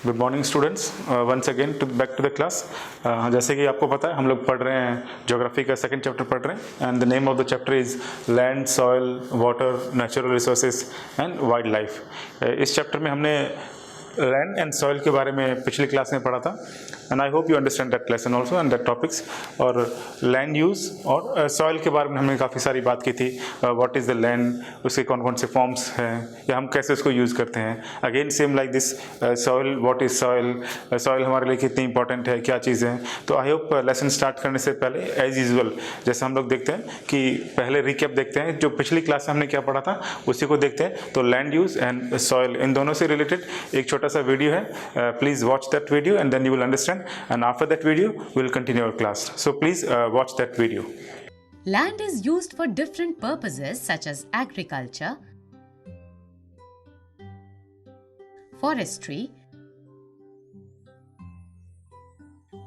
Good morning students, once again back to the class. जैसे कि आपको पता है हम लोग पढ़ रहे हैं ज्योग्राफी का सेकंड चैप्टर पढ़ रहे हैं and the name of the chapter is land, soil, water, natural resources and wild life. इस चैप्टर में हमने लैंड एंड सॉइल के बारे में पिछली क्लास में पढ़ा था and I hope you understand that lesson also and that topics. और लैंड यूज़ और सॉइल के बारे में हमने काफ़ी सारी बात की थी। व्हाट इज़ द लैंड, उसके कौन कौन से फॉर्म्स हैं या हम कैसे उसको यूज़ करते हैं। Again same like this, soil, what is soil, soil हमारे लिए कितनी इंपॉर्टेंट है, क्या चीज़ है। तो आई होप लेसन स्टार्ट करने से पहले एज यूजल जैसे हम लोग देखते हैं कि पहले रिकैप देखते हैं जो पिछली क्लास में हमने क्या पढ़ा था उसी को देखते हैं। तो लैंड यूज़ एंड सॉइल इन दोनों से रिलेटेड एक छोटा सा वीडियो है, please watch that video and then you will understand and after that video we will continue our class, so please watch that video. Land is used for different purposes such as agriculture, forestry,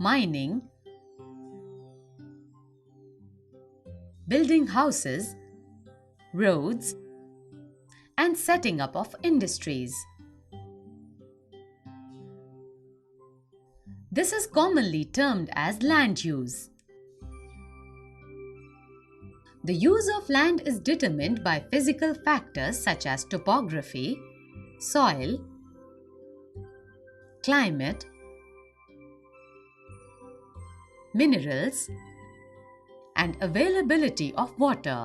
mining, building houses, roads, and setting up of industries. This is commonly termed as land use. The use of land is determined by physical factors such as topography, soil, climate, minerals, and availability of water.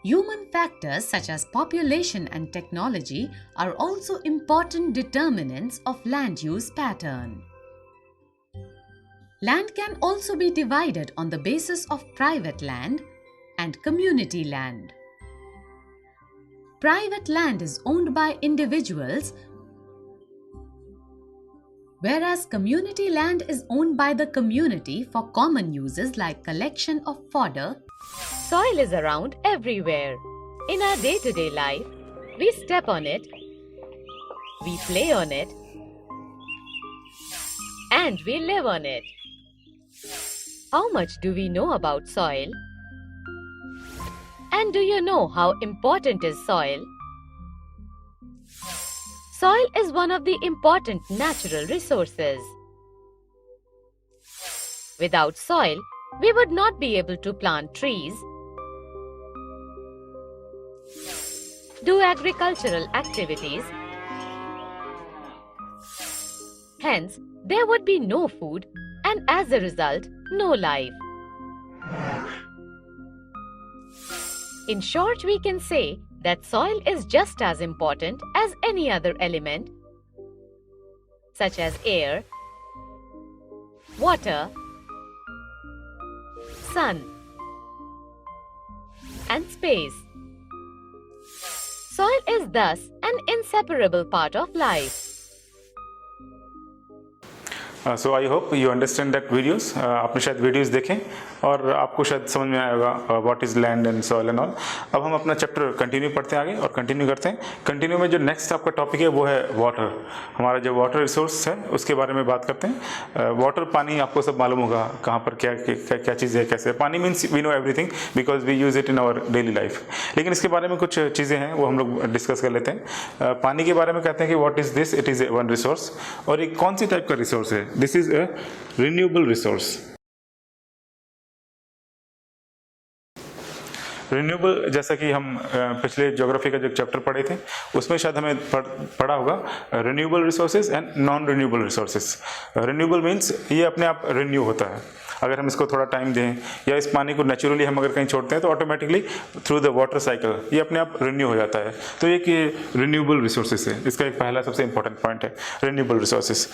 Human factors such as population and technology are also important determinants of land use pattern. Land can also be divided on the basis of private land and community land. Private land is owned by individuals, whereas community land is owned by the community for common uses like collection of fodder. Soil is around everywhere. In our day-to-day life, we step on it, we play on it, and we live on it. How much do we know about soil? And do you know how important is soil? Soil is one of the important natural resources. Without soil, we would not be able to plant trees, do agricultural activities. Hence, there would be no food and as a result, no life. In short, we can say that soil is just as important as any other element, such as air, water, sun, and space. Soil is thus an inseparable part of life. So I hope you understand that videos. आपने शायद videos देखें और आपको शायद समझ में आएगा what is land and soil and all. अब हम अपना चैप्टर कंटिन्यू पढ़ते हैं आगे और कंटिन्यू करते हैं। कंटिन्यू में जो नेक्स्ट आपका टॉपिक है वो है वाटर। हमारा जो वाटर रिसोर्स है उसके बारे में बात करते हैं। वाटर, पानी आपको सब मालूम होगा कहाँ पर क्या क्या, क्या चीज़ है, कैसे। पानी means we know everything because we use it in our daily life. लेकिन इसके बारे में कुछ चीज़ें हैं वो हम लोग डिस्कस कर लेते हैं। पानी के बारे में कहते हैं कि what is this, it is one resource. और एक कौन सी टाइप का रिसोर्स है? This is a renewable resource. Renewable, जैसा कि हम पिछले ज्योग्राफी का जो चैप्टर पढ़े थे उसमें शायद हमें पढ़ा होगा renewable resources and non renewable resources. Renewable means ये अपने आप रिन्यू होता है अगर हम इसको थोड़ा टाइम दें, या इस पानी को नेचुरली हम अगर कहीं छोड़ते हैं तो automatically through the water cycle ये अपने आप रिन्यू हो जाता है। तो ये कि रिन्यूएबल रिसोर्सेज है, इसका एक पहला सबसे इंपॉर्टेंट पॉइंट है रिन्यूएबल रिसोर्सेज।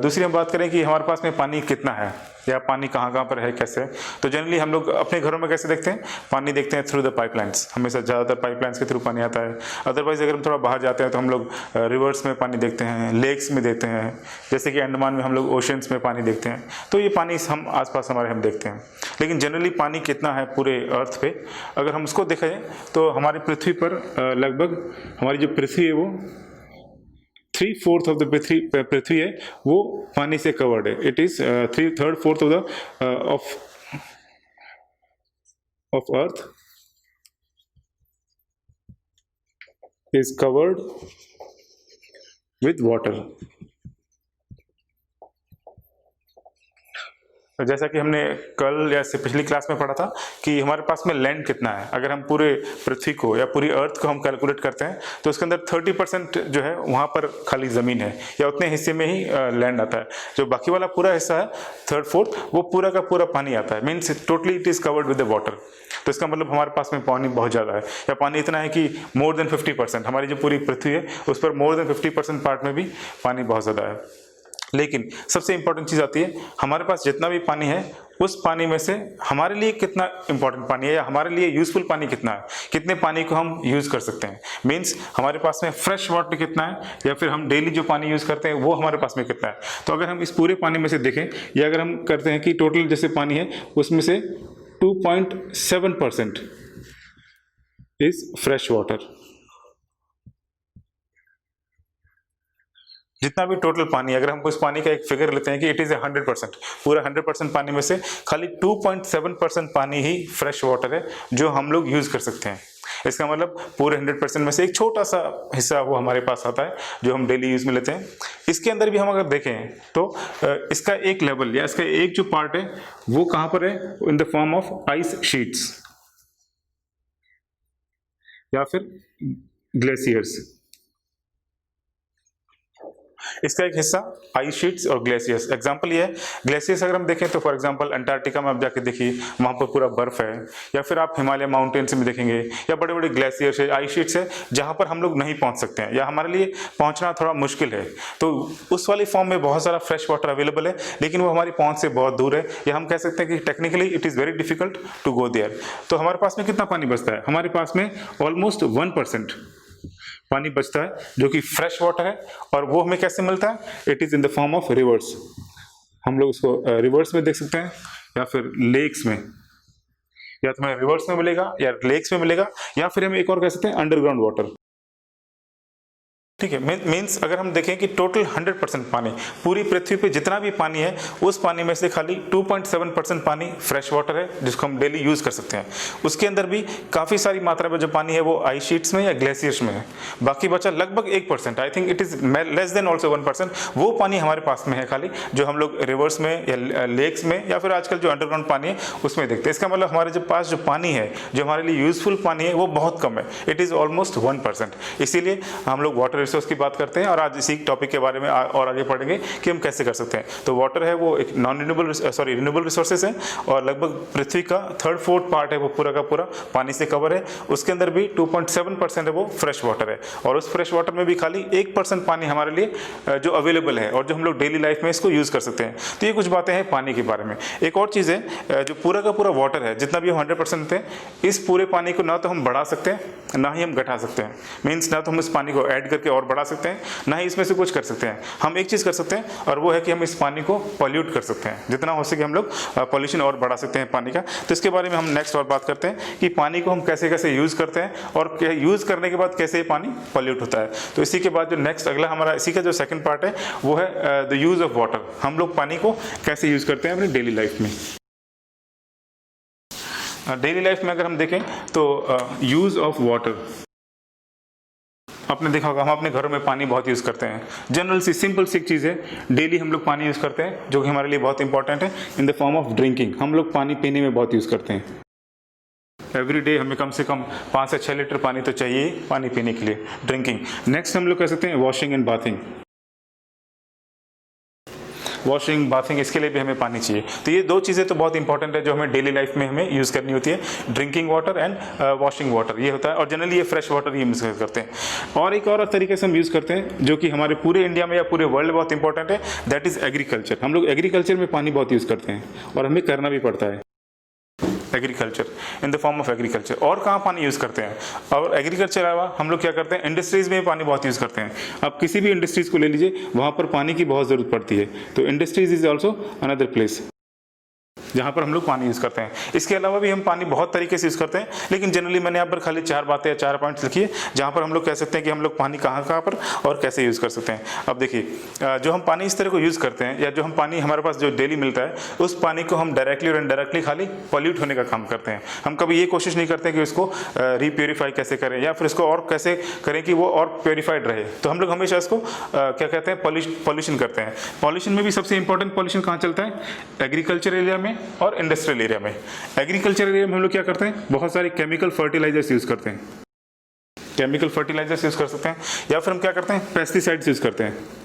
दूसरी हम बात करें कि हमारे पास में पानी कितना है या पानी कहाँ कहाँ पर है, कैसे। तो जनरली हम लोग अपने घरों में कैसे देखते हैं, पानी देखते हैं थ्रू द पाइपलाइंस। हमेशा ज़्यादातर पाइपलाइंस के थ्रू पानी आता है। अदरवाइज अगर हम थोड़ा बाहर जाते हैं तो हम लोग रिवर्स में पानी देखते हैं, लेक्स में देखते हैं, जैसे कि अंडमान में हम लोग ओशंस में पानी देखते हैं। तो ये पानी हम आसपास हमारे हम देखते हैं। लेकिन जनरली पानी कितना है पूरे अर्थ पे, अगर हम उसको देखें तो हमारी पृथ्वी पर लगभग हमारी जो पृथ्वी है वो 3/4 ऑफ द पृथ्वी है वो पानी से कवर्ड है। It is 3/4 of the of earth is covered with water. जैसा कि हमने कल या से पिछली क्लास में पढ़ा था कि हमारे पास में लैंड कितना है, अगर हम पूरे पृथ्वी को या पूरी अर्थ को हम कैलकुलेट करते हैं तो उसके अंदर 30% जो है वहाँ पर खाली ज़मीन है या उतने हिस्से में ही लैंड आता है। जो बाकी वाला पूरा हिस्सा है 3/4 वो पूरा का पूरा पानी आता है, means totally it is covered with the water. तो इसका मतलब हमारे पास में पानी बहुत ज़्यादा है या पानी इतना है कि मोर देन 50%, हमारी जो पूरी पृथ्वी है उस पर मोर देन 50% पार्ट में भी पानी बहुत ज़्यादा है। लेकिन सबसे इंपॉर्टेंट चीज़ आती है, हमारे पास जितना भी पानी है उस पानी में से हमारे लिए कितना इंपॉर्टेंट पानी है या हमारे लिए यूजफुल पानी कितना है, कितने पानी को हम यूज़ कर सकते हैं। मीन्स हमारे पास में फ्रेश वाटर कितना है या फिर हम डेली जो पानी यूज़ करते हैं वो हमारे पास में कितना है। तो अगर हम इस पूरे पानी में से देखें या अगर हम करते हैं कि टोटल जैसे पानी है उसमें से 2.7% इज फ्रेश वाटर। जितना भी टोटल पानी है, अगर हम उस पानी का एक फिगर लेते हैं कि इट इज़ 100%, पूरा 100% पानी में से खाली 2.7% पानी ही फ्रेश वाटर है जो हम लोग यूज़ कर सकते हैं। इसका मतलब पूरे 100% में से एक छोटा सा हिस्सा वो हमारे पास आता है जो हम डेली यूज़ में लेते हैं। इसके अंदर भी हम अगर देखें तो इसका एक लेवल या इसका एक जो पार्ट है वो कहाँ पर है, in the form of ice sheets या फिर ग्लेशियर्स। इसका एक हिस्सा आइस शीट्स और ग्लेशियर्स। एग्जांपल ये है, ग्लेशियर्स अगर हम देखें तो फॉर एग्जांपल अंटार्कटिका में आप जाके देखिए वहाँ पर पूरा बर्फ है, या फिर आप हिमालय माउंटेन्स में देखेंगे या बड़े बड़े ग्लेशियर्स है, आइस शीट्स है जहाँ पर हम लोग नहीं पहुँच सकते हैं या हमारे लिए पहुँचना थोड़ा मुश्किल है। तो उस वाली फॉर्म में बहुत सारा फ्रेश वाटर अवेलेबल है लेकिन वो हमारी पहुँच से बहुत दूर है, या हम कह सकते हैं कि technically it is very difficult to go there. तो हमारे पास में कितना पानी बचता है, हमारे पास में ऑलमोस्ट 1% पानी बचता है जो कि फ्रेश वाटर है। और वो हमें कैसे मिलता है, it is in the form of reverse. हम लोग उसको रिवर्स में देख सकते हैं या फिर लेक्स में, या तो हमें रिवर्स में मिलेगा या लेक्स में मिलेगा, या फिर हम एक और कह सकते हैं अंडरग्राउंड वाटर। ठीक है, मीन्स अगर हम देखें कि टोटल 100% पानी, पूरी पृथ्वी पे जितना भी पानी है उस पानी में से खाली 2.7% पानी फ्रेश वाटर है जिसको हम डेली यूज़ कर सकते हैं। उसके अंदर भी काफ़ी सारी मात्रा में जो पानी है वो आइस शीट्स में या ग्लेशियर्स में है। बाकी बचा लगभग 1%, I think it is less than also 1%, वो पानी हमारे पास में है खाली जो हम लोग रिवर्स में या लेक्स में या फिर आजकल जो अंडरग्राउंड पानी है उसमें देखते हैं। इसका मतलब हमारे जो पास जो पानी है जो हमारे लिए यूजफुल पानी है वो बहुत कम है, इट इज़ ऑलमोस्ट 1%। इसीलिए हम लोग वाटर रिसोर्स की बात करते हैं और आज इसी टॉपिक के बारे में और आगे पढ़ेंगे कि हम कैसे कर सकते हैं। तो वाटर है वो एक रिन्यूएबल रिसोर्सेज है और लगभग पृथ्वी का 3/4 पार्ट है वो पूरा का पूरा पानी से कवर है। उसके अंदर भी 2.7% है वो फ्रेश वाटर है और उस फ्रेश वाटर में भी खाली 1% पानी हमारे लिए जो अवेलेबल है और जो हम लोग डेली लाइफ में इसको यूज़ कर सकते हैं। तो ये कुछ बातें हैं पानी के बारे में। एक और चीज़ है, जो पूरा का पूरा वाटर है जितना भी हम 100% है, इस पूरे पानी को ना तो हम बढ़ा सकते हैं ना ही हम घटा सकते हैं। मीन्स ना तो हम इस पानी को ऐड करके और बढ़ा सकते हैं ना ही इसमें से कुछ कर सकते हैं। हम एक चीज़ कर सकते हैं और वो है कि हम इस पानी को पॉल्यूट कर सकते हैं, जितना हो सके हम लोग पॉल्यूशन और बढ़ा सकते हैं पानी का। तो इसके बारे में हम नेक्स्ट और बात करते हैं कि पानी को हम कैसे कैसे यूज़ करते हैं और यूज़ करने के बाद कैसे पानी पॉल्यूट होता है। तो इसी के बाद जो नेक्स्ट अगला हमारा इसी का जो सेकंड पार्ट है वो है द यूज़ ऑफ वाटर। हम लोग पानी को कैसे यूज़ करते हैं अपनी डेली लाइफ में। डेली लाइफ में अगर हम देखें तो यूज़ ऑफ वाटर, आपने देखा होगा हम अपने घरों में पानी बहुत यूज़ करते हैं। जनरल सी सिंपल सी चीज़ है, डेली हम लोग पानी यूज़ करते हैं जो कि हमारे लिए बहुत इंपॉर्टेंट है in the form of drinking. हम लोग पानी पीने में बहुत यूज़ करते हैं। एवरी डे हमें कम से कम 5 से 6 लीटर पानी तो चाहिए पानी पीने के लिए, ड्रिंकिंग। नेक्स्ट हम लोग कह सकते हैं washing and bathing. Washing bathing इसके लिए भी हमें पानी चाहिए। तो ये दो चीज़ें तो बहुत इंपॉर्टेंट है जो हमें डेली लाइफ में हमें यूज़ करनी होती है, drinking water and washing water ये होता है। और जनरली ये फ्रेश वाटर ही यूज़ करते हैं। और एक और तरीके से हम यूज़ करते हैं जो कि हमारे पूरे इंडिया में या पूरे वर्ल्ड में बहुत इंपॉर्टेंट है, दैट इज़ एग्रीकल्चर। हम लोग एग्रीकल्चर में पानी बहुत यूज़ करते हैं और हमें करना भी पड़ता है। Agriculture in the form of agriculture. और कहाँ पानी यूज़ करते हैं, और एग्रीकल्चर अलावा हम लोग क्या करते हैं, इंडस्ट्रीज़ में पानी बहुत यूज़ करते हैं। आप किसी भी इंडस्ट्रीज़ को ले लीजिए, वहाँ पर पानी की बहुत ज़रूरत पड़ती है। तो industries is also another place. जहाँ पर हम लोग पानी यूज़ करते हैं। इसके अलावा भी हम पानी बहुत तरीके से यूज़ करते हैं, लेकिन जनरली मैंने यहाँ पर खाली 4 बातें या 4 पॉइंट्स लिखी है जहाँ पर हम लोग कह सकते हैं कि हम लोग पानी कहाँ कहाँ पर और कैसे यूज़ कर सकते हैं। अब देखिए, जो हम पानी इस तरह को यूज़ करते हैं या जो हम पानी हमारे पास जो डेली मिलता है, उस पानी को हम डायरेक्टली और इनडायरेक्टली खाली पॉल्यूट होने का काम करते हैं। हम कभी ये कोशिश नहीं करते कि इसको रीप्योरीफाई कैसे करें या फिर इसको और कैसे करें कि वो और प्योरीफाइड रहे। तो हम लोग हमेशा इसको क्या कहते हैं, पॉल्यूशन करते हैं। पॉल्यूशन में भी सबसे इंपॉर्टेंट पॉल्यूशन कहाँ चलता है? एग्रीकल्चर एरिया में और इंडस्ट्रियल एरिया में। एग्रीकल्चर एरिया में हम लोग क्या करते हैं, बहुत सारे केमिकल फर्टिलाइजर्स यूज़ करते हैं, केमिकल फर्टिलाइजर्स यूज़ कर सकते हैं, या फिर हम क्या करते हैं, पेस्टिसाइड्स यूज़ करते हैं,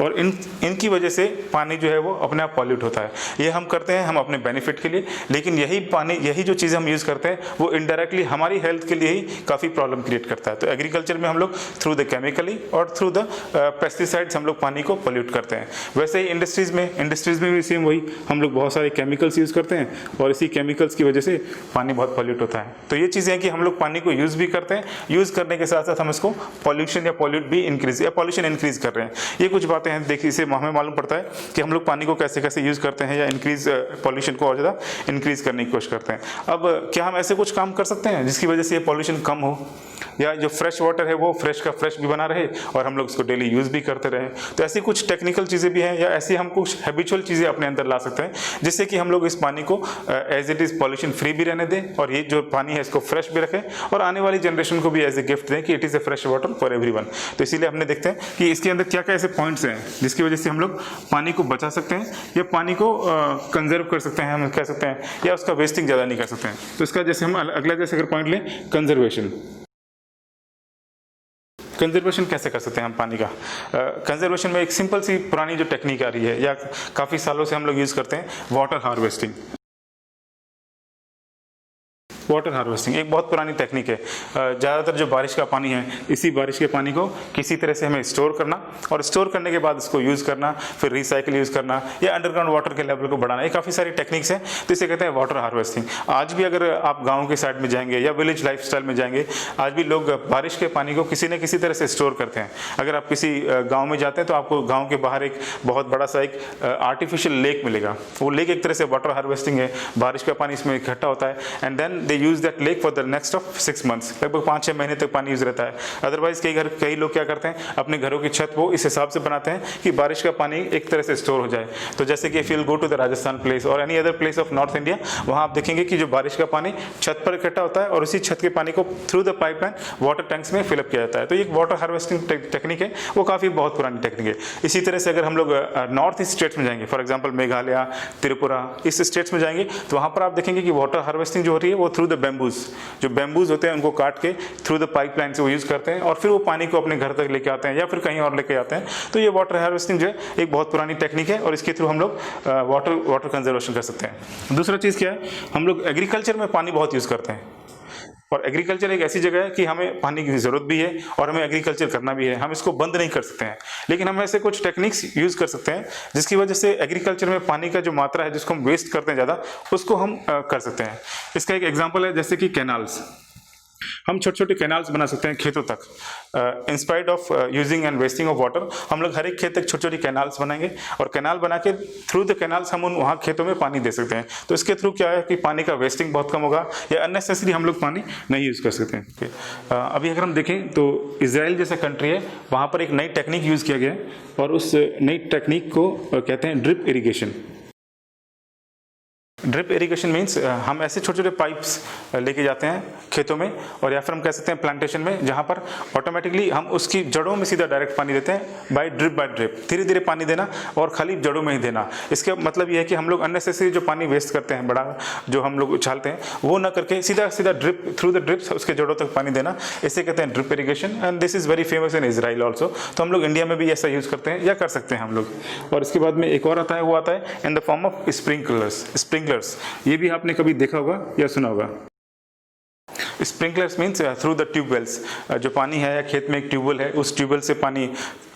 और इनकी वजह से पानी जो है वो अपने आप पॉल्यूट होता है। ये हम करते हैं हम अपने बेनिफिट के लिए, लेकिन यही जो चीज़ें हम यूज़ करते हैं वो इनडायरेक्टली हमारी हेल्थ के लिए ही काफ़ी प्रॉब्लम क्रिएट करता है। तो एग्रीकल्चर में हम लोग थ्रू द केमिकली और थ्रू द पेस्टिसाइड्स हम लोग पानी को पॉल्यूट करते हैं। वैसे ही इंडस्ट्रीज़ में भी सेम वही, हम लोग बहुत सारे केमिकल्स यूज़ करते हैं और इसी केमिकल्स की वजह से पानी बहुत पॉल्यूट होता है। तो ये चीज़ें हैं कि हम लोग पानी को यूज़ भी करते हैं, यूज़ करने के साथ साथ हम इसको पॉल्यूशन या पॉल्यूट भी पॉल्यूशन इंक्रीज कर रहे हैं। ये कुछ बातें हैं, देखिए इसे हमें मालूम पड़ता है कि हम लोग पानी को कैसे कैसे यूज़ करते हैं या इंक्रीज पॉल्यूशन को और ज़्यादा इंक्रीज करने की कोशिश करते हैं। अब क्या हम ऐसे कुछ काम कर सकते हैं जिसकी वजह से ये पॉल्यूशन कम हो, या जो फ्रेश वाटर है वो फ्रेश का फ्रेश भी बना रहे और हम लोग इसको डेली यूज़ भी करते रहें? तो ऐसी कुछ टेक्निकल चीज़ें भी हैं, या ऐसी हम कुछ हैबिचुअल चीज़ें अपने अंदर ला सकते हैं जिससे कि हम लोग इस पानी को as it is pollution free भी रहने दें, और ये जो पानी है इसको फ्रेश भी रखें, और आने वाली जनरेशन को भी एज ए गिफ्ट दें कि it is a fresh water for everyone. तो इसीलिए हमने देखते हैं कि इसके अंदर क्या क्या ऐसे पॉइंट्स हैं जिसकी वजह से हम लोग पानी को बचा सकते हैं या पानी को कंजर्व कर सकते हैं, हम कह सकते हैं, या उसका वेस्टिंग ज़्यादा नहीं कर सकते हैं। तो इसका जैसे हम अगला जैसे अगर पॉइंट लें, कंजर्वेशन। कंजर्वेशन कैसे कर सकते हैं हम पानी का? कंजर्वेशन में एक सिंपल सी पुरानी जो टेक्निक आ रही है या काफ़ी सालों से हम लोग यूज़ करते हैं, वाटर हार्वेस्टिंग। वाटर हार्वेस्टिंग एक बहुत पुरानी टेक्निक है। ज़्यादातर जो बारिश का पानी है, इसी बारिश के पानी को किसी तरह से हमें स्टोर करना, और स्टोर करने के बाद इसको यूज़ करना, फिर रिसाइकिल यूज़ करना, या अंडरग्राउंड वाटर के लेवल को बढ़ाना। ये काफ़ी सारी टेक्निक्स हैं, तो इसे कहते हैं वाटर हार्वेस्टिंग। आज भी अगर आप गाँव के साइड में जाएंगे या विलेज लाइफस्टाइल में जाएंगे, आज भी लोग बारिश के पानी को किसी न किसी तरह से स्टोर करते हैं। अगर आप किसी गाँव में जाते हैं तो आपको गाँव के बाहर एक बहुत बड़ा सा एक आर्टिफिशियल लेक मिलेगा। वो लेक एक तरह से वाटर हार्वेस्टिंग है, बारिश का पानी इसमें इकट्ठा होता है, and then use that lake for the next of 6 months। लगभग 5-6 महीने तक पानी यूज रहता है। अदरवाइज कई लोग क्या करते हैं, अपने घरों की छत को इस हिसाब से बनाते हैं कि बारिश का पानी एक तरह से स्टोर हो जाए। तो जैसे कि if you will go to the Rajasthan place और any other place of north India, वहाँ आप देखेंगे कि जो बारिश का पानी छत पर इकट्ठा होता है और उसी छत के पानी को through the pipeline water tanks में फिलअप किया जाता है। तो ये वाटर हार्वेस्टिंग टेक्निक है, वो काफ़ी बहुत पुरानी टेक्निक है। इसी तरह से अगर हम लोग नॉर्थ ईस्ट स्टेट्स में जाएंगे, फॉर एग्जाम्पल मेघालय, त्रिपुरा, इस स्टेट्स में जाएंगे, तो वहाँ पर आप देखेंगे कि वाटर हार्वेस्टिंग जो हो रही है वो थ्रू द बैम्बूज, जो बैम्बूज होते हैं उनको काट के थ्रू द पाइपलाइन से वो यूज़ करते हैं, और फिर वो पानी को अपने घर तक लेके आते हैं या फिर कहीं और लेके आते हैं। तो ये वाटर हार्वेस्टिंग जो है एक बहुत पुरानी टेक्निक है, और इसके थ्रू हम लोग वाटर कंजर्वेशन कर सकते हैं। दूसरा चीज़ क्या है, हम लोग एग्रीकल्चर में पानी बहुत यूज़ करते हैं, और एग्रीकल्चर एक ऐसी जगह है कि हमें पानी की ज़रूरत भी है और हमें एग्रीकल्चर करना भी है, हम इसको बंद नहीं कर सकते हैं। लेकिन हम ऐसे कुछ टेक्निक्स यूज़ कर सकते हैं जिसकी वजह से एग्रीकल्चर में पानी का जो मात्रा है जिसको हम वेस्ट करते हैं ज़्यादा, उसको हम कर सकते हैं। इसका एक एग्जांपल है जैसे कि कैनाल्स। हम छोटे छोटे कैनाल्स बना सकते हैं खेतों तक। In spite of using and wasting of water, हम लोग हर एक खेत तक छोटी छोटी कैनाल्स बनाएंगे, और कैनाल बना के थ्रू द कैनाल्स हम वहाँ खेतों में पानी दे सकते हैं। तो इसके थ्रू क्या है कि पानी का वेस्टिंग बहुत कम होगा, या अननेसेसरी हम लोग पानी नहीं यूज़ कर सकते हैं। अभी अगर हम देखें तो इजराइल जैसा कंट्री है, वहाँ पर एक नई टेक्निक यूज़ किया गया है, और उस नई टेक्निक को कहते हैं drip irrigation. Drip irrigation means हम ऐसे छोटे छोटे पाइप्स लेके जाते हैं खेतों में, और या फिर हम कह सकते हैं प्लांटेशन में, जहाँ पर ऑटोमेटिकली हम उसकी जड़ों में सीधा डायरेक्ट पानी देते हैं बाय ड्रिप। धीरे धीरे पानी देना और खाली जड़ों में ही देना। इसका मतलब ये है कि हम लोग अननेसेसरी जो पानी वेस्ट करते हैं, बड़ा जो हम लोग उछालते हैं, वो ना करके सीधा सीधा ड्रिप थ्रू द ड्रिप्स उसके जड़ों तक पानी देना, इसे कहते हैं drip irrigation, and this is very famous in Israel also. तो हम लोग इंडिया में भी ऐसा यूज़ करते हैं या कर सकते हैं हम लोग। और इसके बाद में एक और आता है, वो आता है in the form of sprinklers. ये भी आपने कभी देखा होगा या सुना होगा। Sprinklers means through the tube wells, जो पानी है या खेत में एक ट्यूबवेल है उस ट्यूबवेल से पानी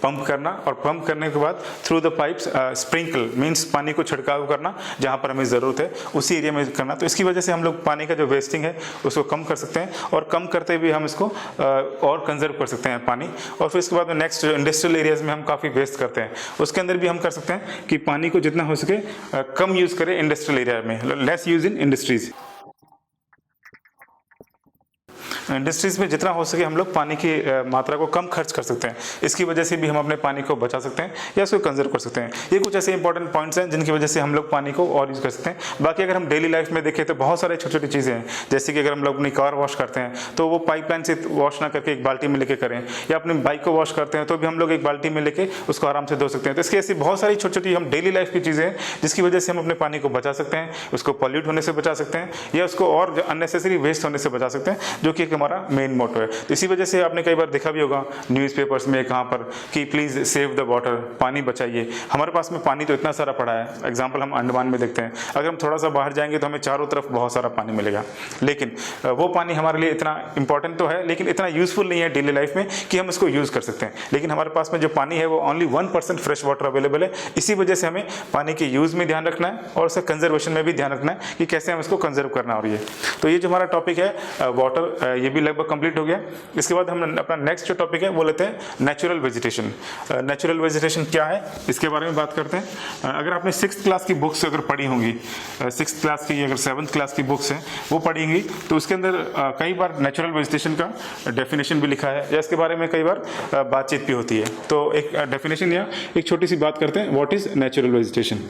पंप करना और पंप करने के बाद through the pipes sprinkle means पानी को छिड़काव करना जहाँ पर हमें ज़रूरत है उसी एरिया में करना। तो इसकी वजह से हम लोग पानी का जो वेस्टिंग है उसको कम कर सकते हैं और कम करते हुए हम इसको और कंजर्व कर सकते हैं पानी। और फिर इसके बाद में नेक्स्ट इंडस्ट्रियल एरियाज़ में हम काफ़ी वेस्ट करते हैं उसके अंदर भी हम कर सकते हैं कि पानी को जितना हो सके कम यूज़ करें इंडस्ट्रियल एरिया में, less use in industries. Industries में जितना हो सके हम लोग पानी की मात्रा को कम खर्च कर सकते हैं, इसकी वजह से भी हम अपने पानी को बचा सकते हैं या इसको कंजर्व कर सकते हैं। ये कुछ ऐसे इंपॉर्टेंट पॉइंट्स हैं जिनकी वजह से हम लोग पानी को और यूज़ कर सकते हैं। बाकी अगर हम डेली लाइफ में देखें तो बहुत सारे छोटी छोटी चीज़ें हैं, जैसे कि अगर हम लोग अपनी कार वॉश करते हैं तो वो पाइपलाइन से वॉश ना करके एक बाल्टी में लेके करें, या अपनी बाइक को वॉश करते हैं तो भी हम लोग एक बाल्टी में लेके उसको आराम से धो सकते हैं। तो इसकी ऐसी बहुत सारी छोटी छोटी हम डेली लाइफ की चीज़ें हैं जिसकी वजह से हम अपने पानी को बचा सकते हैं, उसको पॉल्यूट होने से बचा सकते हैं या उसको और अननेसेसरी वेस्ट होने से बचा सकते हैं, जो कि एक हमारा मेन मोटो है। तो इसी वजह से आपने कई बार देखा भी होगा न्यूज़पेपर्स में कहाँ पर कि प्लीज़ सेव द वाटर, पानी बचाइए। हमारे पास में पानी तो इतना सारा पड़ा है, एग्जाम्पल हम अंडमान में देखते हैं, अगर हम थोड़ा सा बाहर जाएंगे तो हमें चारों तरफ बहुत सारा पानी मिलेगा, लेकिन वो पानी हमारे लिए इतना इंपॉर्टेंट तो है लेकिन इतना यूजफुल नहीं है डेली लाइफ में कि हम इसको यूज़ कर सकते हैं। लेकिन हमारे पास में जो पानी है वो ओनली 1% फ्रेश वाटर अवेलेबल है। इसी वजह से हमें पानी के यूज़ में ध्यान रखना है और उसका कंजर्वेशन में भी ध्यान रखना है कि कैसे हम इसको कंजर्व करना। और ये तो ये जो हमारा टॉपिक है वाटर, ये भी लगभग कंप्लीट हो गया। इसके बाद हम अपना नेक्स्ट जो टॉपिक है वो लेते हैं नेचुरल वेजिटेशन। नेचुरल वेजिटेशन क्या है इसके बारे में बात करते हैं। अगर आपने 6th क्लास की बुक्स अगर पढ़ी होंगी, 6th क्लास की अगर 7th क्लास की बुक्स हैं वो पढ़ी होंगी, तो उसके अंदर कई बार नेचुरल वेजिटेशन का डेफिनेशन भी लिखा है या इसके बारे में कई बार बातचीत भी होती है। तो एक डेफिनेशन या एक छोटी सी बात करते हैं, व्हाट इज नेचुरल वेजिटेशन।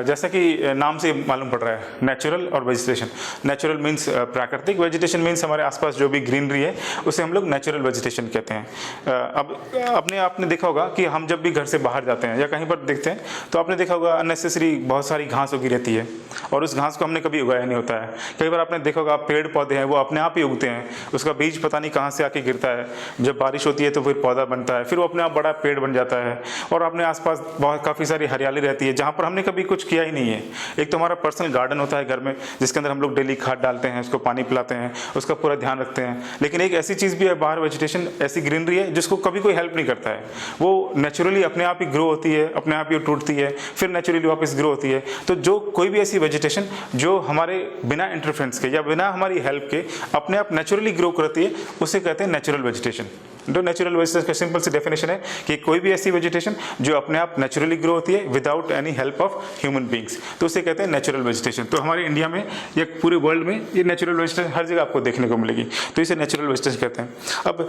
जैसा कि नाम से मालूम पड़ रहा है नेचुरल और वेजिटेशन। नेचुरल मीन्स प्राकृतिक, वेजिटेशन मीन्स हमारे आसपास जो भी ग्रीनरी है उसे हम लोग नेचुरल वेजिटेशन कहते हैं। अब अपने आपने देखा होगा कि हम जब भी घर से बाहर जाते हैं या कहीं पर देखते हैं तो आपने देखा होगा अननेसेसरी बहुत सारी घास उगी रहती है और उस घास को हमने कभी उगाया नहीं होता है। कई बार आपने देखा होगा पेड़ पौधे हैं वो अपने आप ही उगते हैं, उसका बीज पता नहीं कहाँ से आके गिरता है, जब बारिश होती है तो फिर पौधा बनता है, फिर वो अपने आप बड़ा पेड़ बन जाता है और अपने आसपास बहुत काफ़ी सारी हरियाली रहती है जहाँ पर हमने कभी कुछ किया ही नहीं है। एक तो हमारा पर्सनल गार्डन होता है घर में जिसके अंदर हम लोग डेली खाद डालते हैं, उसको पानी पिलाते हैं, उसका पूरा ध्यान रखते हैं। लेकिन एक ऐसी चीज़ भी है बाहर, वेजिटेशन ऐसी ग्रीनरी है जिसको कभी कोई हेल्प नहीं करता है, वो नेचुरली अपने आप ही ग्रो होती है, अपने आप ही टूटती है, फिर नेचुरली वापस ग्रो होती है। तो जो कोई भी ऐसी वेजिटेशन जो हमारे बिना इंटरफेरेंस के या बिना हमारी हेल्प के अपने आप नेचुरली ग्रो करती है उसे कहते हैं नेचुरल वेजिटेशन। तो नेचुरल वेजिटेशन का सिंपल सी डेफिनेशन है कि कोई भी ऐसी वेजिटेशन जो अपने आप नेचुरली ग्रो होती है without any help of human beings, तो उसे कहते हैं नेचुरल वेजिटेशन। तो हमारे इंडिया में या पूरे वर्ल्ड में ये नेचुरल वेजिटेशन हर जगह आपको देखने को मिलेगी, तो इसे नेचुरल वेजिटेशन कहते हैं। अब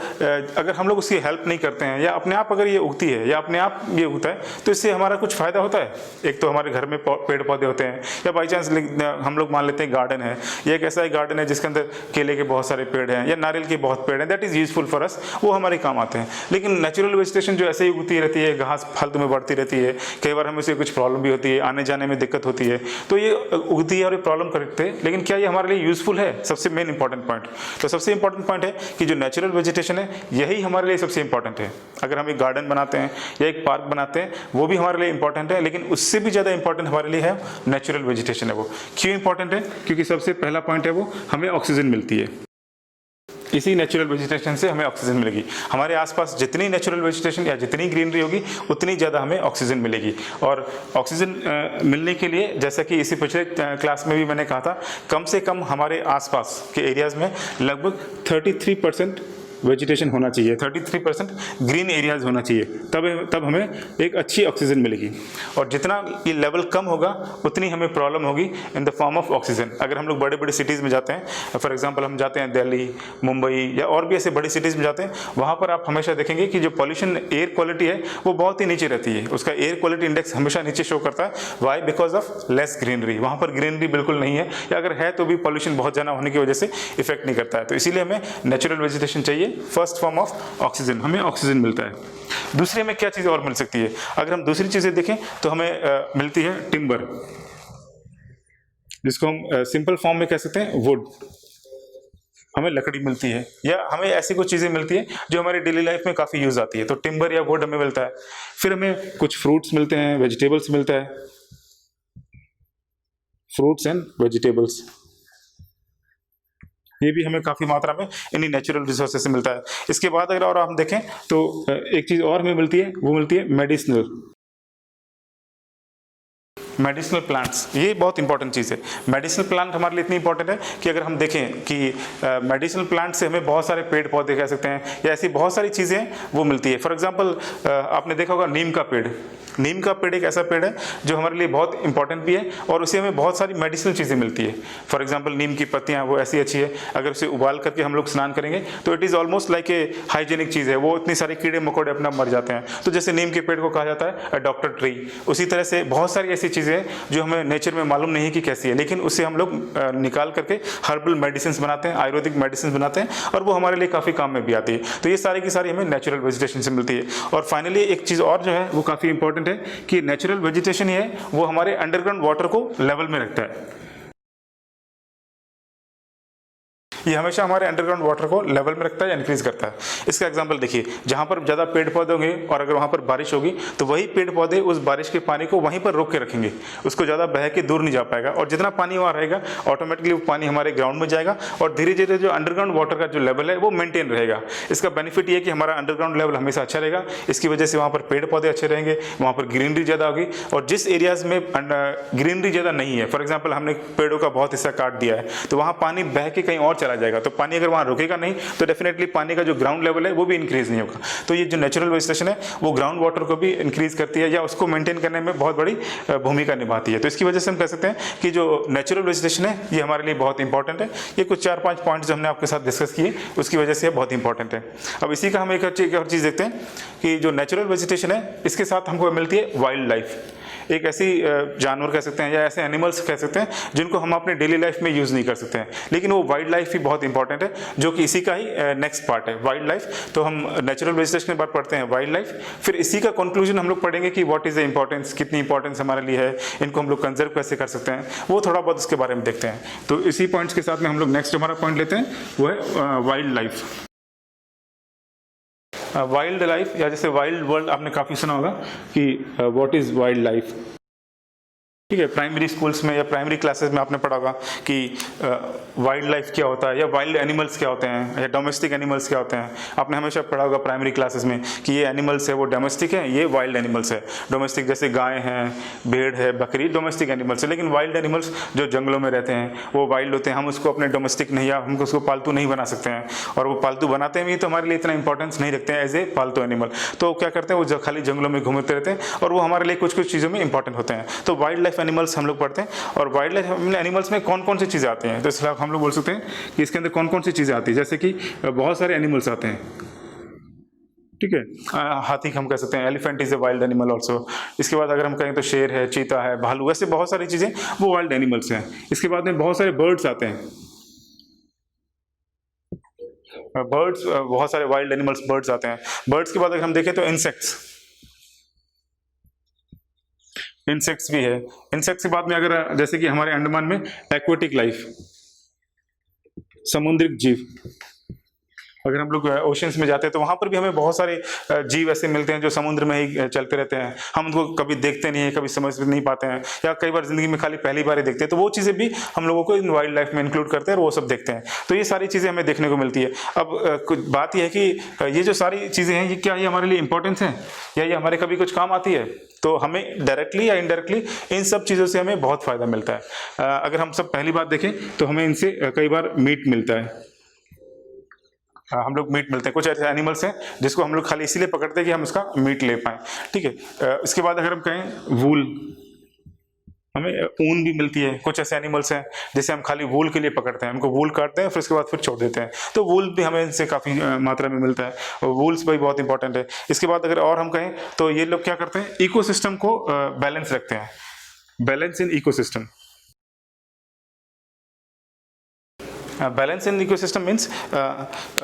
अगर हम लोग उसकी हेल्प नहीं करते हैं या अपने आप अगर ये उगती है या अपने आप ये उगता है तो इससे हमारा कुछ फ़ायदा होता है। एक तो हमारे घर में पेड़ पौधे होते हैं या बाई चांस हम लोग मान लेते हैं गार्डन है, या एक ऐसा गार्डन है जिसके अंदर केले के बहुत सारे पेड़ हैं या नारियल के बहुत पेड़ हैं, that is useful for us, वो हमारे काम आते हैं। लेकिन नेचुरल वेजिटेशन जो ऐसे ही उगती रहती है, घास फालतू में बढ़ती रहती है, कई बार हमें से कुछ प्रॉब्लम भी होती है, आने जाने में दिक्कत होती है, तो ये उगती है और ये प्रॉब्लम करते हैं, लेकिन क्या ये हमारे लिए यूजफुल है? सबसे मेन इंपॉर्टेंट पॉइंट। तो सबसे इंपॉर्टेंट पॉइंट है कि जो नेचुरल वेजिटेशन है यही हमारे लिए सबसे इंपॉर्टेंट है। अगर हम एक गार्डन बनाते हैं या एक पार्क बनाते हैं वो भी हमारे लिए इंपॉर्टेंट है, लेकिन उससे भी ज़्यादा इंपॉर्टेंट हमारे लिए है नेचुरल वेजिटेशन है। वो क्यों इंपॉर्टेंट है? क्योंकि सबसे पहला पॉइंट है वो हमें ऑक्सीजन मिलती है, इसी नेचुरल वेजिटेशन से हमें ऑक्सीजन मिलेगी। हमारे आसपास जितनी नेचुरल वेजिटेशन या जितनी ग्रीनरी होगी उतनी ज़्यादा हमें ऑक्सीजन मिलेगी। और ऑक्सीजन मिलने के लिए जैसा कि इसी पिछले क्लास में भी मैंने कहा था, कम से कम हमारे आसपास के एरियाज़ में लगभग 33% वेजिटेशन होना चाहिए, 33% ग्रीन एरियाज होना चाहिए, तब हमें एक अच्छी ऑक्सीजन मिलेगी। और जितना ये लेवल कम होगा उतनी हमें प्रॉब्लम होगी in the form of oxygen. अगर हम लोग बड़े बड़े सिटीज़ में जाते हैं, फॉर एग्जांपल हम जाते हैं दिल्ली, मुंबई या और भी ऐसे बड़ी सिटीज़ में जाते हैं, वहाँ पर आप हमेशा देखेंगे कि जो पॉल्यूशन एयर क्वालिटी है वो बहुत ही नीचे रहती है, उसका एयर क्वालिटी इंडेक्स हमेशा नीचे शो करता है। Why? Because of less greenery. वहाँ पर ग्रीनरी बिल्कुल नहीं है, या अगर है तो भी पॉल्यूशन बहुत ज़्यादा होने की वजह से इफेक्ट नहीं करता है। तो इसीलिए हमें नेचुरल वेजिटेशन चाहिए। फर्स्ट फॉर्म ऑफ ऑक्सीजन, हमें ऑक्सीजन मिलता है। दूसरी हमें क्या चीज़ और मिल सकती है? अगर हम दूसरी चीज़ें देखें तो हमें मिलती है टिम्बर, जिसको हम सिंपल फॉर्म में कह सकते हैं वुड। हमें लकड़ी मिलती है या हमें ऐसी कुछ चीज़ें मिलती है जो हमारी डेली लाइफ में काफ़ी यूज़ आती है, तो टिम्बर या वुड हमें मिलता है। फिर हमें कुछ फ्रूट्स मिलते हैं, वेजिटेबल्स मिलता है, फ्रूट्स एंड वेजिटेबल्स। ये भी हमें काफ़ी मात्रा में इन्हीं नेचुरल रिसोर्सेज से मिलता है। इसके बाद अगर और हम देखें तो एक चीज़ और हमें मिलती है, वो मिलती है मेडिसिनल प्लांट्स। ये बहुत इंपॉर्टेंट चीज़ है। मेडिसिनल प्लांट हमारे लिए इतनी इंपॉर्टेंट है कि अगर हम देखें कि मेडिसिनल प्लांट से हमें बहुत सारे पेड़ पौधे कह सकते हैं या ऐसी बहुत सारी चीज़ें वो मिलती है। फॉर एग्जांपल आपने देखा होगा नीम का पेड़। नीम का पेड़ एक ऐसा पेड़ है जो हमारे लिए बहुत इंपॉर्टेंट भी है और उससे हमें बहुत सारी मेडिसिनल चीज़ें मिलती है। फॉर एग्जांपल नीम की पत्तियाँ वो ऐसी अच्छी है, अगर उसे उबाल करके हम लोग स्नान करेंगे तो it is almost like a hygienic चीज़ है। वो इतनी सारे कीड़े मकोड़े अपना मर जाते हैं। तो जैसे नीम के पेड़ को कहा जाता है डॉक्टर ट्री, उसी तरह से बहुत सारी ऐसी चीज़ें हैं जो हमें नेचर में मालूम नहीं कि कैसी है, लेकिन उससे हम लोग निकाल करके हर्बल मेडिसिन बनाते हैं, आयुर्वेदिक मेडिसिन बनाते हैं और वो हमारे लिए काफ़ी काम में भी आती है। तो ये सारी की सारी हमें नेचुरल वेजिटेशन से मिलती है। और फाइनली एक चीज़ और जो है वो काफ़ी इंपॉर्टेंट है कि नेचुरल वेजिटेशन ये है वो हमारे अंडरग्राउंड वाटर को लेवल में रखता है। ये हमेशा हमारे अंडरग्राउंड वाटर को लेवल में रखता है या इंक्रीज करता है। इसका एग्जांपल देखिए, जहाँ पर ज़्यादा पेड़ पौधे होंगे और अगर वहाँ पर बारिश होगी तो वही पेड़ पौधे उस बारिश के पानी को वहीं पर रोक के रखेंगे, उसको ज़्यादा बह के दूर नहीं जा पाएगा और जितना पानी वहाँ रहेगा ऑटोमेटिकली वो पानी हमारे ग्राउंड में जाएगा और धीरे धीरे जो अंडरग्राउंड वाटर का जो लेवल है वो मेंटेन रहेगा। इसका बेनिफिट ये है कि हमारा अंडरग्राउंड लेवल हमेशा अच्छा रहेगा। इसकी वजह से वहाँ पर पेड़ पौधे अच्छे रहेंगे, वहाँ पर ग्रीनरी ज़्यादा होगी। और जिस एरियाज़ में ग्रीनरी ज़्यादा नहीं है, फॉर एग्जाम्पल हमने पेड़ों का बहुत हिस्सा काट दिया है, तो वहाँ पानी बह के कहीं और चला जाएगा। तो पानी अगर वहाँ रुकेगा नहीं तो डेफिनेटली पानी का जो ग्राउंड लेवल है वो भी इंक्रीज नहीं होगा। तो ये जो नेचुरल वेजिटेशन है वो ग्राउंड वाटर को भी इंक्रीज करती है या उसको मेंटेन करने में बहुत बड़ी भूमिका निभाती है। तो इसकी वजह से हम कह सकते हैं कि जो नेचुरल वेजिटेशन है ये हमारे लिए बहुत इंपॉर्टेंट है। ये कुछ 4-5 पॉइंट्स जो हमने आपके साथ डिस्कस किए उसकी वजह से बहुत इंपॉर्टेंट है। अब इसी का हम एक और चीज़ देखते हैं कि जो नेचुरल वेजिटेशन है इसके साथ हमको मिलती है वाइल्ड लाइफ। एक ऐसी जानवर कह सकते हैं या ऐसे एनिमल्स कह सकते हैं जिनको हम अपने डेली लाइफ में यूज़ नहीं कर सकते हैं, लेकिन वो वाइल्ड लाइफ भी बहुत इंपॉर्टेंट है, जो कि इसी का ही नेक्स्ट पार्ट है वाइल्ड लाइफ। तो हम नेचुरल वेजिटेशन के बाद पढ़ते हैं वाइल्ड लाइफ, फिर इसी का कंक्लूजन हम लोग पढ़ेंगे कि व्हाट इज़ द इंपॉर्टेंस, कितनी इंपॉर्टेंस हमारे लिए है, इनको हम लोग कंजर्व कैसे कर सकते हैं, वो थोड़ा बहुत इसके बारे में देखते हैं। तो इसी पॉइंट्स के साथ में हम लोग नेक्स्ट हमारा पॉइंट लेते हैं वो है वाइल्ड लाइफ। वाइल्ड लाइफ या जैसे वाइल्ड वर्ल्ड आपने काफ़ी सुना होगा कि व्हाट इज़ वाइल्ड लाइफ। ठीक है, प्राइमरी स्कूल्स में या प्राइमरी क्लासेस में आपने पढ़ा होगा कि वाइल्ड लाइफ क्या होता है या वाइल्ड एनिमल्स क्या होते हैं या डोमेस्टिक एनिमल्स क्या होते हैं। आपने हमेशा पढ़ा होगा प्राइमरी क्लासेस में कि ये एनिमल्स है वो डोमेस्टिक है, ये वाइल्ड एनिमल्स है। डोमेस्टिक जैसे गाय हैं, भेड़ है, बकरी, डोमेस्टिक एनिमल्स है। लेकिन वाइल्ड एनिमल्स जो जंगलों में रहते हैं वो वाइल्ड होते हैं। हम उसको अपने डोमेस्टिक नहीं या हम उसको पालतू नहीं बना सकते हैं, और वो पालतू बनाते हैं भी तो हमारे लिए इतना इंपॉर्टेंस नहीं रखते हैं एज ए पालतू एनिमल। तो क्या करते हैं, वो खाली जंगलों में घूमते रहते हैं और वो हमारे लिए कुछ कुछ चीज़ों में इंपॉर्टेंट होते हैं। तो वाइल्ड लाइफ एनिमल्स हम लोग पढ़ते हैं। और वाइल्ड लाइफ एनिमल्स में कौन कौन सी चीज़ें आती हैं, तो इसलिए हम लोग बोल सकते हैं कि इसके अंदर कौन कौन सी चीज़ें आती हैं। जैसे कि बहुत सारे एनिमल्स आते हैं, ठीक है, हाथी हम कह सकते हैं, elephant is a wild animal also. इसके बाद अगर हम कहें तो शेर है, चीता है, भालू, ऐसे बहुत सारी चीज़ें वो वाइल्ड एनिमल्स हैं। इसके बाद में बहुत सारे बर्ड्स आते हैं, बर्ड्स, बहुत सारे वाइल्ड एनिमल्स बर्ड्स आते हैं। बर्ड्स के बाद अगर हम देखें तो इंसेक्ट्स भी है। इंसेक्ट्स के बाद में अगर जैसे कि हमारे अंडमान में एक्वेटिक लाइफ, समुद्री जीव, अगर हम लोग ओशंस में जाते हैं तो वहाँ पर भी हमें बहुत सारे जीव ऐसे मिलते हैं जो समुद्र में ही चलते रहते हैं। हम उनको कभी देखते नहीं हैं, कभी समझ नहीं पाते हैं, या कई बार जिंदगी में खाली पहली बार ही देखते हैं। तो वो चीज़ें भी हम लोगों को इन वाइल्ड लाइफ में इंक्लूड करते हैं और वो सब देखते हैं। तो ये सारी चीज़ें हमें देखने को मिलती है। अब कुछ बात यह है कि ये जो सारी चीज़ें हैं ये क्या ये हमारे लिए इंपॉर्टेंस हैं या ये हमारे कभी कुछ काम आती है? तो हमें डायरेक्टली या इनडायरेक्टली इन सब चीज़ों से हमें बहुत फ़ायदा मिलता है। अगर हम सब पहली बात देखें तो हमें इनसे कई बार मीट मिलता है। हम लोग मीट मिलते हैं। कुछ ऐसे एनिमल्स हैं जिसको हम लोग खाली इसीलिए पकड़ते हैं कि हम उसका मीट ले पाएँ, ठीक है। इसके बाद अगर हम कहें वूल, हमें ऊन भी मिलती है। कुछ ऐसे एनिमल्स हैं जिसे हम खाली वूल के लिए पकड़ते हैं, हमको वूल काटते हैं फिर उसके बाद फिर छोड़ देते हैं। तो वूल भी हमें इनसे काफ़ी मात्रा में मिलता है, और वूल्स भी बहुत इंपॉर्टेंट है। इसके बाद अगर और हम कहें तो ये लोग क्या करते हैं, इकोसिस्टम को बैलेंस रखते हैं, balance in ecosystem. Balance in ecosystem means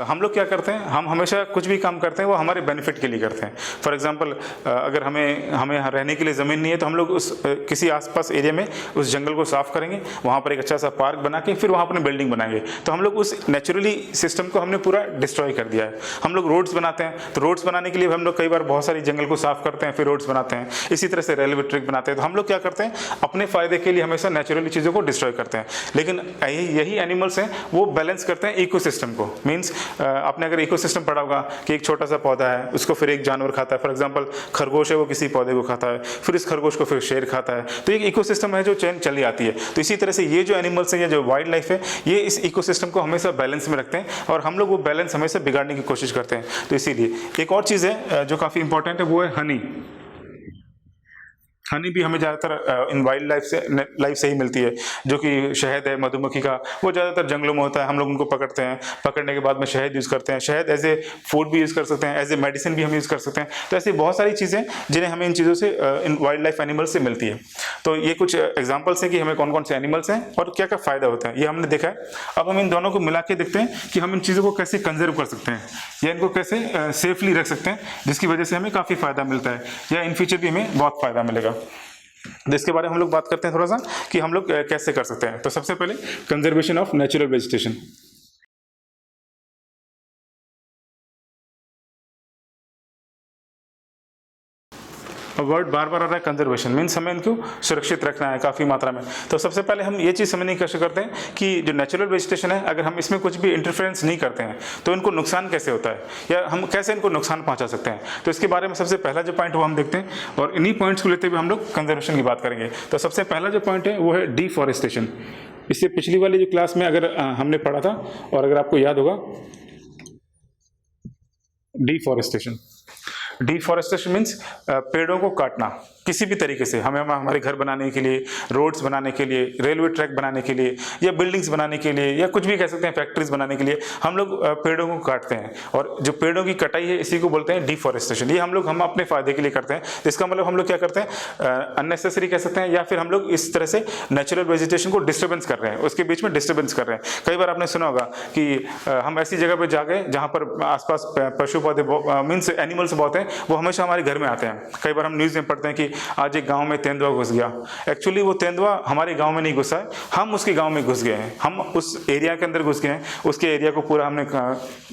हम लोग क्या करते हैं, हम हमेशा कुछ भी काम करते हैं वो हमारे बेनिफिट के लिए करते हैं। फॉर एग्जांपल अगर हमें रहने के लिए ज़मीन नहीं है तो हम लोग उस किसी आसपास एरिया में उस जंगल को साफ़ करेंगे, वहाँ पर एक अच्छा सा पार्क बना के फिर वहाँ अपने बिल्डिंग बनाएंगे। तो हम लोग उस नेचुरली सिस्टम को हमने पूरा डिस्ट्रॉय कर दिया है। हम लोग रोड्स बनाते हैं, तो रोड्स बनाने के लिए हम लोग कई बार बहुत सारी जंगल को साफ़ करते हैं फिर रोड्स बनाते हैं। इसी तरह से रेलवे ट्रैक बनाते हैं। तो हम लोग क्या करते हैं, अपने फ़ायदे के लिए हमेशा नेचुरली चीज़ों को डिस्ट्रॉय करते हैं। लेकिन यही एनिमल्स हैं वो बैलेंस करते हैं इकोसिस्टम को। मीन्स आपने अगर इकोसिस्टम पढ़ा होगा कि एक छोटा सा पौधा है, उसको फिर एक जानवर खाता है, फॉर एग्जांपल खरगोश है वो किसी पौधे को खाता है, फिर इस खरगोश को फिर शेर खाता है, तो एक इकोसिस्टम है जो चेन चली आती है। तो इसी तरह से ये जो एनिमल्स हैं या जो वाइल्ड लाइफ है ये इस इकोसिस्टम को हमेशा बैलेंस में रखते हैं और हम लोग वो बैलेंस हमेशा बिगाड़ने की कोशिश करते हैं। तो इसीलिए एक और चीज़ है जो काफ़ी इंपॉर्टेंट है, वो है हनी। हनी भी हमें ज़्यादातर इन वाइल्ड लाइफ से ही मिलती है, जो कि शहद है मधुमक्खी का, वो ज़्यादातर जंगलों में होता है। हम लोग उनको पकड़ते हैं, पकड़ने के बाद में शहद यूज़ करते हैं। शहद एज ए फूड भी यूज़ कर सकते हैं, एज ए मेडिसिन भी हम यूज़ कर सकते हैं। तो ऐसी बहुत सारी चीज़ें जिन्हें हमें इन चीज़ों से इन वाइल्ड लाइफ एनिमल्स से मिलती है। तो ये कुछ एग्जाम्पल्स हैं कि हमें कौन कौन से एनिमल्स हैं और क्या क्या फ़ायदा होता है, ये हमने देखा है। अब हम इन दोनों को मिला के देखते हैं कि हम इन चीज़ों को कैसे कंजर्व कर सकते हैं या इनको कैसे सेफली रख सकते हैं, जिसकी वजह से हमें काफ़ी फ़ायदा मिलता है या इन फ्यूचर भी हमें बहुत फ़ायदा मिलेगा। तो इसके बारे में हम लोग बात करते हैं थोड़ा सा कि हम लोग कैसे कर सकते हैं। तो सबसे पहले conservation of natural vegetation. Word बार बार आ रहा है कंजर्वेशन, मीन्स हमें इनको सुरक्षित रखना है काफ़ी मात्रा में। तो सबसे पहले हम ये चीज़ समझने की कोशिश करते हैं कि जो नेचुरल वेजिटेशन है, अगर हम इसमें कुछ भी इंटरफेरेंस नहीं करते हैं तो इनको नुकसान कैसे होता है या हम कैसे इनको नुकसान पहुंचा सकते हैं। तो इसके बारे में सबसे पहला जो पॉइंट वो हम देखते हैं और इन्हीं पॉइंट्स को लेते हुए हम लोग कंजर्वेशन की बात करेंगे। तो सबसे पहला जो पॉइंट है वो है डिफॉरेस्टेशन। इससे पिछली वाली जो क्लास में अगर हमने पढ़ा था और अगर आपको याद होगा, डिफॉरेस्टेशन मीन्स पेड़ों को काटना किसी भी तरीके से, हमें हमारे घर बनाने के लिए, रोड्स बनाने के लिए, रेलवे ट्रैक बनाने के लिए या बिल्डिंग्स बनाने के लिए या कुछ भी कह सकते हैं फैक्ट्रीज बनाने के लिए हम लोग पेड़ों को काटते हैं। और जो पेड़ों की कटाई है इसी को बोलते हैं डिफॉरेस्टेशन। ये हम अपने फायदे के लिए करते हैं। तो इसका मतलब हम लोग क्या करते हैं, अननेसेसरी कह सकते हैं या फिर हम लोग इस तरह से नेचुरल वेजिटेशन को डिस्टर्बेंस कर रहे हैं, उसके बीच में डिस्टर्बेंस कर रहे हैं। कई बार आपने सुना होगा कि हम ऐसी जगह पर जा गए जहाँ पर आसपास पशु पौधे मीन्स एनिमल्स बहुत हैं, वो हमेशा हमारे घर में आते हैं। कई बार हम न्यूज़ में पढ़ते हैं कि आज एक गांव में तेंदुआ घुस गया। एक्चुअली वो तेंदुआ हमारे गांव में नहीं घुसा है, हम उसके गांव में घुस गए हैं, हम उस एरिया के अंदर घुस गए हैं, उसके एरिया को पूरा हमने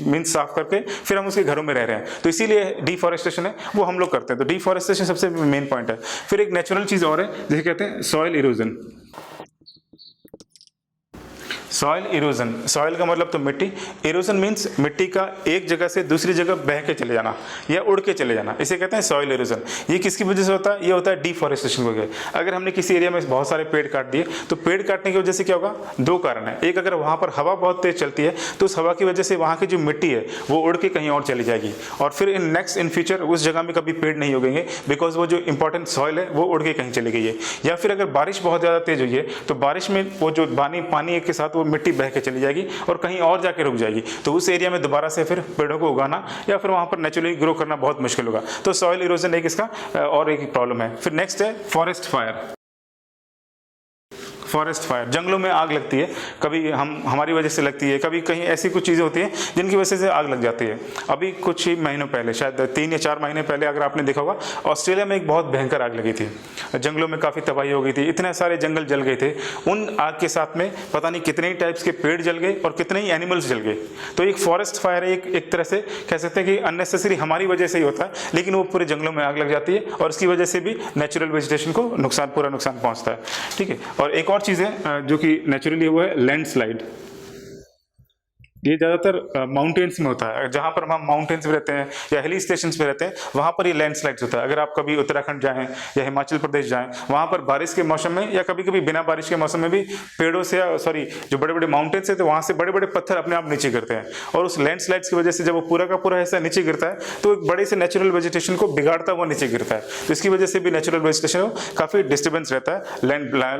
मीन्स साफ करके फिर हम उसके घरों में रह रहे हैं। तो इसीलिए डिफॉरेस्टेशन है वो हम लोग करते हैं। तो डिफॉरेस्टेशन सबसे मेन पॉइंट है। फिर एक नेचुरल चीज़ और है जिसे कहते हैं soil erosion. Soil erosion, soil का मतलब तो मिट्टी, इरोजन मीन्स मिट्टी का एक जगह से दूसरी जगह बह के चले जाना या उड़ के चले जाना, इसे कहते हैं सॉइल इरोजन। ये किसकी वजह से होता है, ये होता है डिफॉरेस्टेशन की वजह। अगर हमने किसी एरिया में बहुत सारे पेड़ काट दिए तो पेड़ काटने की वजह से क्या होगा, दो कारण है। एक, अगर वहाँ पर हवा बहुत तेज चलती है तो उस हवा की वजह से वहाँ की जो मिट्टी है वो उड़ के कहीं और चली जाएगी और फिर इन फ्यूचर उस जगह में कभी पेड़ नहीं उगेंगे, बिकॉज वो जो इंपॉर्टेंट सॉइल है वो उड़ के कहीं चली गई है। या फिर अगर बारिश बहुत ज़्यादा तेज हुई है तो बारिश में वो जो पानी के साथ वो मिट्टी बह के चली जाएगी और कहीं और जाके रुक जाएगी। तो उस एरिया में दोबारा से फिर पेड़ों को उगाना या फिर वहां पर नेचुरली ग्रो करना बहुत मुश्किल होगा। तो सॉइल इरोजन एक इसका और एक प्रॉब्लम है। फिर नेक्स्ट है फॉरेस्ट फायर। फॉरेस्ट फायर, जंगलों में आग लगती है, कभी हमारी वजह से लगती है, कभी कहीं ऐसी कुछ चीज़ें होती हैं जिनकी वजह से आग लग जाती है। अभी कुछ ही महीनों पहले, शायद 3 या 4 महीने पहले अगर आपने देखा होगा, ऑस्ट्रेलिया में एक बहुत भयंकर आग लगी थी। जंगलों में काफ़ी तबाही हो गई थी, इतने सारे जंगल जल गए थे। उन आग के साथ में पता नहीं कितने ही टाइप्स के पेड़ जल गए और कितने ही एनिमल्स जल गए। तो एक फॉरेस्ट फायर एक तरह से कह सकते हैं कि अननेसेसरी हमारी वजह से ही होता है, लेकिन वो पूरे जंगलों में आग लग जाती है और उसकी वजह से भी नेचुरल वेजिटेशन को पूरा नुकसान पहुँचता है। ठीक है। और एक और चीज़ है जो कि नेचुरली वो है लैंडस्लाइड। ये ज़्यादातर माउंटेन्स में होता है। जहाँ पर हम माउंटेन्स में रहते हैं या हिली स्टेशंस पे रहते हैं वहाँ पर ये लैंडस्लाइड्स होता है। अगर आप कभी उत्तराखंड जाएं या हिमाचल प्रदेश जाएं, वहाँ पर बारिश के मौसम में या कभी कभी बिना बारिश के मौसम में भी पेड़ों से जो बड़े बड़े माउंटेन्स है तो वहाँ से बड़े बड़े पत्थर अपने आप नीचे गिरते हैं और उस लैंडस्लाइड्स की वजह से जब वो पूरा का पूरा हिस्सा नीचे गिरता है तो एक बड़े से नेचुरल वेजिटेशन को बिगाड़ता हुआ नीचे गिरता है। तो इसकी वजह से भी नेचुरल वेजिटेशन काफ़ी डिस्टर्बेंस रहता है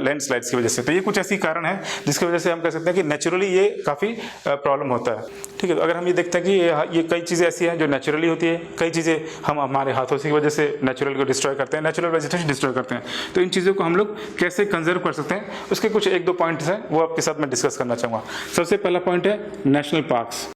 लैंडस्लाइड्स की वजह से। तो ये कुछ ऐसी कारण है जिसकी वजह से हम कह सकते हैं कि नेचुरली ये काफ़ी प्रॉब्लम होता है। ठीक है। तो अगर हम ये देखते हैं कि ये कई चीज़ें ऐसी हैं जो नेचुरली होती है, कई चीज़ें हम हमारे हाथों से की वजह से नेचुरल को डिस्ट्रॉय करते हैं, नेचुरल वेजिटेशन डिस्ट्रॉय करते हैं। तो इन चीज़ों को हम लोग कैसे कंजर्व कर सकते हैं, उसके कुछ 1-2 पॉइंट्स हैं वो आपके साथ मैं डिस्कस करना चाहूँगा। सबसे पहला पॉइंट है नेशनल पार्क्स।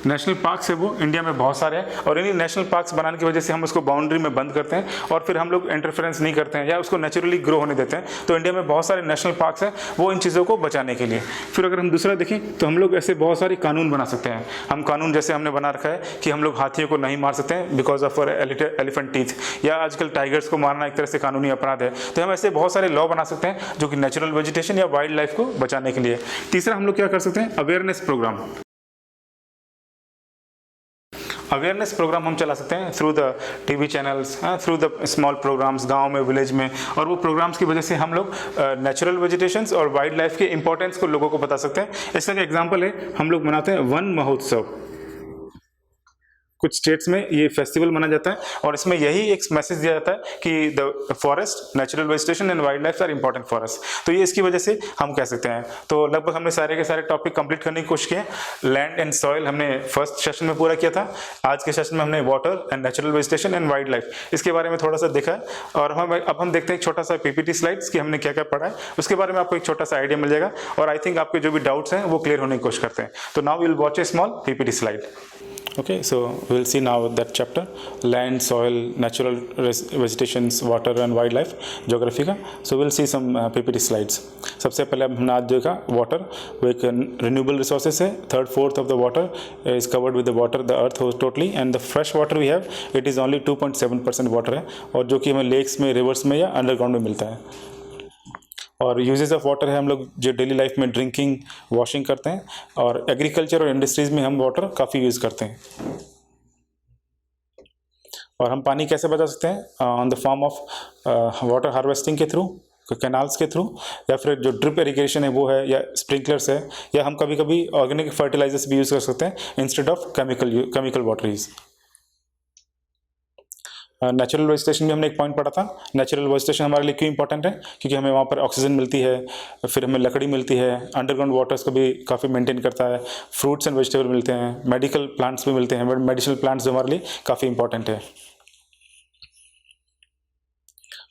नेशनल पार्क्स है वो इंडिया में बहुत सारे हैं, और इन्हीं नेशनल पार्क्स बनाने की वजह से हम उसको बाउंड्री में बंद करते हैं और फिर हम लोग इंटरफेरेंस नहीं करते हैं या उसको नेचुरली ग्रो होने देते हैं। तो इंडिया में बहुत सारे नेशनल पार्क्स हैं वो इन चीज़ों को बचाने के लिए। फिर अगर हम दूसरा देखें तो हम लोग ऐसे बहुत सारे कानून बना सकते हैं। हम कानून जैसे हमने बना रखा है कि हम लोग हाथियों को नहीं मार सकते हैं बिकॉज ऑफ एलिफेंट टीथ, या आजकल टाइगर्स को मारना एक तरह से कानूनी अपराध है। तो हम ऐसे बहुत सारे लॉ बना सकते हैं जो कि नेचुरल वेजिटेशन या वाइल्ड लाइफ को बचाने के लिए। तीसरा हम लोग क्या कर सकते हैं, अवेयरनेस प्रोग्राम। अवेयरनेस प्रोग्राम हम चला सकते हैं through the TV channels, through the small programmes गांव में, विलेज में, और वो प्रोग्राम्स की वजह से हम लोग नेचुरल वेजिटेशंस और वाइल्ड लाइफ के इंपॉर्टेंस को लोगों को बता सकते हैं। इसका एक एग्जांपल है, हम लोग मनाते हैं वन महोत्सव। कुछ स्टेट्स में ये फेस्टिवल मनाया जाता है और इसमें यही एक मैसेज दिया जाता है कि the forest, natural vegetation and wildlife are important for us. तो ये इसकी वजह से हम कह सकते हैं। तो लगभग हमने सारे के सारे टॉपिक कंप्लीट करने की कोशिश की है। लैंड एंड सॉइल हमने फर्स्ट सेशन में पूरा किया था। आज के सेशन में हमने water and natural vegetation and wild life इसके बारे में थोड़ा सा देखा है। और हम देखते हैं एक छोटा सा पीपीटी स्लाइड्स कि हमने क्या क्या पढ़ा है, उसके बारे में आपको एक छोटा सा आइडिया मिल जाएगा। और आई थिंक आपके जो भी डाउट्स हैं वो क्लियर होने की कोशिश करते हैं। तो now will watch A small PPT slide. Okay, so we'll see now that chapter, land, soil, natural vegetations, water and wildlife, geography का। So we'll see some PPT slides। सबसे पहले हमने आज देखा water, वो एक renewable resources है। Third fourth of the water is covered with the water, the earth host totally, and the fresh water we have, it is only 2.7% water है, और जो कि हमें लेक्स में, रिवर्स में या अंडरग्राउंड में मिलता है। और यूजेस ऑफ वाटर है, हम लोग जो डेली लाइफ में ड्रिंकिंग, वॉशिंग करते हैं, और एग्रीकल्चर और इंडस्ट्रीज में हम वाटर काफ़ी यूज़ करते हैं। और हम पानी कैसे बचा सकते हैं, on the form of water harvesting के थ्रू, कैनाल्स के थ्रू, या फिर जो ड्रिप इरिगेशन है वो है, या स्प्रिंकलर्स है, या हम कभी कभी ऑर्गेनिक फर्टिलाइजर्स भी यूज़ कर सकते हैं instead of chemical water use. Natural vegetation में हमने एक पॉइंट पढ़ा था। नेचुरल वेजिटेशन हमारे लिए क्यों इंपॉर्टेंट है, क्योंकि हमें वहाँ पर ऑक्सीजन मिलती है, फिर हमें लकड़ी मिलती है, अंडरग्राउंड वाटर्स को भी काफ़ी मेंटेन करता है, फ्रूट्स एंड वेजिटेबल मिलते हैं, मेडिकल प्लांट्स भी मिलते हैं, मेडिसिनल प्लांट्स जो हमारे लिए काफ़ी इंपॉर्टेंट है।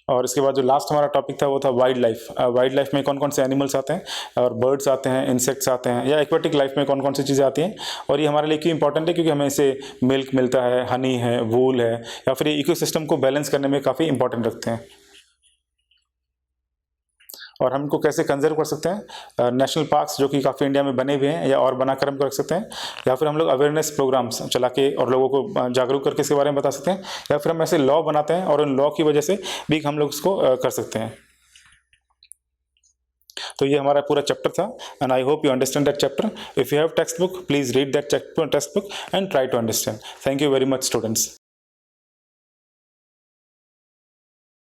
और इसके बाद जो लास्ट हमारा टॉपिक था वो था वाइल्ड लाइफ। वाइल्ड लाइफ में कौन कौन से एनिमल्स आते हैं, और बर्ड्स आते हैं, इंसेक्ट्स आते हैं, या एक्वेटिक लाइफ में कौन कौन सी चीज़ें आती हैं। और ये हमारे लिए क्यों इंपॉर्टेंट है, क्योंकि हमें इससे मिल्क मिलता है, हनी है, वूल है, या फिर ये इकोसिस्टम को बैलेंस करने में काफ़ी इंपॉर्टेंट रखते हैं। और हम इनको कैसे कंजर्व कर सकते हैं, नेशनल पार्क्स जो कि काफ़ी इंडिया में बने हुए हैं या और बनाकर हम रख सकते हैं, या फिर हम लोग अवेयरनेस प्रोग्राम्स चला के और लोगों को जागरूक करके इसके बारे में बता सकते हैं, या फिर हम ऐसे लॉ बनाते हैं और उन लॉ की वजह से भी हम लोग इसको कर सकते हैं। तो ये हमारा पूरा चैप्टर था, and I hope you understand that chapter. If you have textbook, please read that textbook and try to understand. Thank you very much students.